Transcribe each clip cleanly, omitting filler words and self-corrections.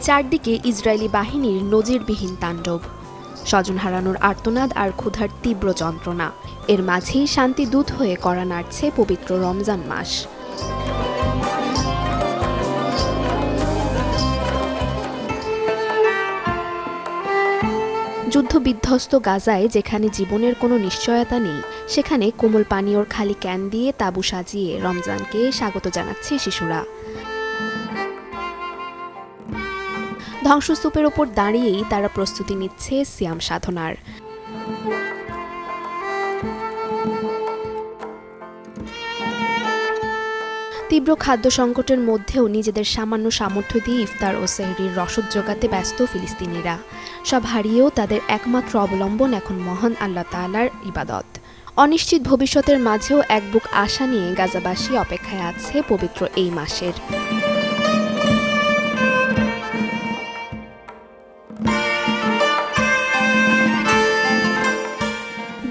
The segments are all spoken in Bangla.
চারদিকে ইসরায়েলি বাহিনীর নজিরবিহীন তাণ্ডব, স্বজন হারানোর আর্তনাদ আর ক্ষুধার তীব্র যন্ত্রণা। এর মাঝেই শান্তিদূত হয়ে কড়া নাড়ছে পবিত্র রমজান মাস। যুদ্ধবিধ্বস্ত গাজায় যেখানে জীবনের কোনো নিশ্চয়তা নেই, সেখানে কোমল পানীয়র খালি ক্যান দিয়ে তাঁবু সাজিয়ে রমজানকে স্বাগত জানাচ্ছে শিশুরা। ধ্বংসস্তূপের ওপর দাঁড়িয়েই তারা প্রস্তুতি নিচ্ছে সিয়াম সাধনার। তীব্র খাদ্য সংকটের মধ্যেও নিজেদের সামান্য সামর্থ্য দিয়ে ইফতার ও সেহরির রসদ জোগাতে ব্যস্ত ফিলিস্তিনিরা। সব হারিয়েও তাদের একমাত্র অবলম্বন এখন মহান আল্লাহ তাআলার ইবাদত। অনিশ্চিত ভবিষ্যতের মাঝেও এক বুক আশা নিয়ে গাজাবাসী অপেক্ষায় আছে পবিত্র এই মাসের।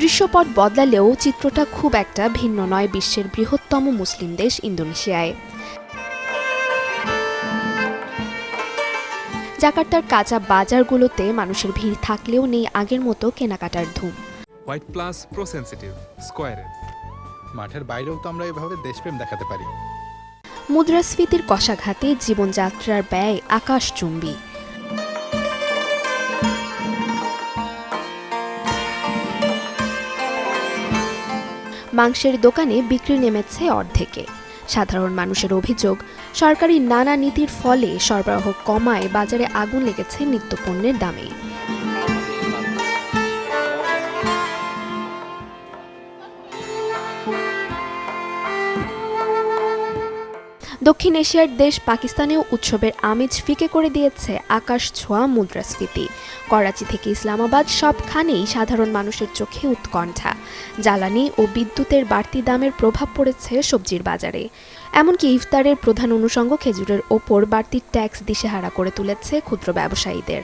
দৃশ্যপট বদলালেও চিত্রটা খুব একটা ভিন্ন নয় বিশ্বের বৃহত্তম মুসলিম দেশ ইন্দোনেশিয়ায়। জাকার্তার কাঁচা বাজারগুলোতে মানুষের ভিড় থাকলেও নেই আগের মতো কেনাকাটার ধুম। হোয়াইট প্লাস প্রো সেনসিটিভ স্কয়ারে মাঠের বাইরেও তো আমরা এভাবে দেশপ্রেম দেখাতে পারি। মুদ্রাস্ফীতির কষাঘাতে জীবনযাত্রার ব্যয় আকাশচুম্বী। মাংসের দোকানে বিক্রি নেমেছে অর্ধেকে। সাধারণ মানুষের অভিযোগ, সরকারি নানা নীতির ফলে সরবরাহ কমায় বাজারে আগুন লেগেছে নিত্যপণ্যের দামে। দক্ষিণ এশিয়ার দেশ পাকিস্তানেও উৎসবের আমেজ ফিকে করে দিয়েছে আকাশ ছোঁয়া মুদ্রাস্ফীতি। করাচি থেকে ইসলামাবাদ সবখানেই সাধারণ মানুষের চোখে উৎকণ্ঠা। জ্বালানি ও বিদ্যুতের বাড়তি দামের প্রভাব পড়েছে সবজির বাজারে। এমনকি ইফতারের প্রধান অনুষঙ্গ খেজুরের ওপর বাড়তি ট্যাক্স দিশেহারা করে তুলেছে ক্ষুদ্র ব্যবসায়ীদের।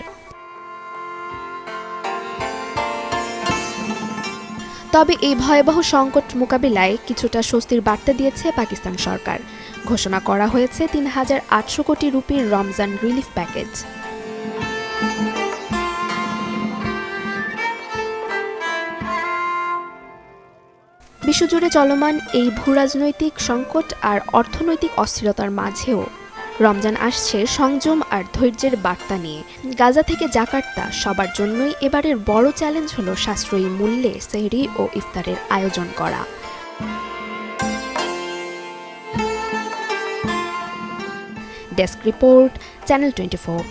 তবে এই ভয়াবহ সংকট মোকাবিলায় কিছুটা স্বস্তির বার্তা দিয়েছে পাকিস্তান সরকার। ঘোষণা করা হয়েছে ৩,৮০০ কোটি রুপির রমজান রিলিফ প্যাকেজ। বিশ্বজুড়ে চলমান এই ভূরাজনৈতিক সংকট আর অর্থনৈতিক অস্থিরতার মাঝেও রমজান আসছে সংযম আর ধৈর্যের বার্তা নিয়ে। গাজা থেকে জাকার্তা সবার জন্যই এবারের বড় চ্যালেঞ্জ হলো সাশ্রয়ী মূল্যে সেহরি ও ইফতারের আয়োজন করা। Desk report, channel 24।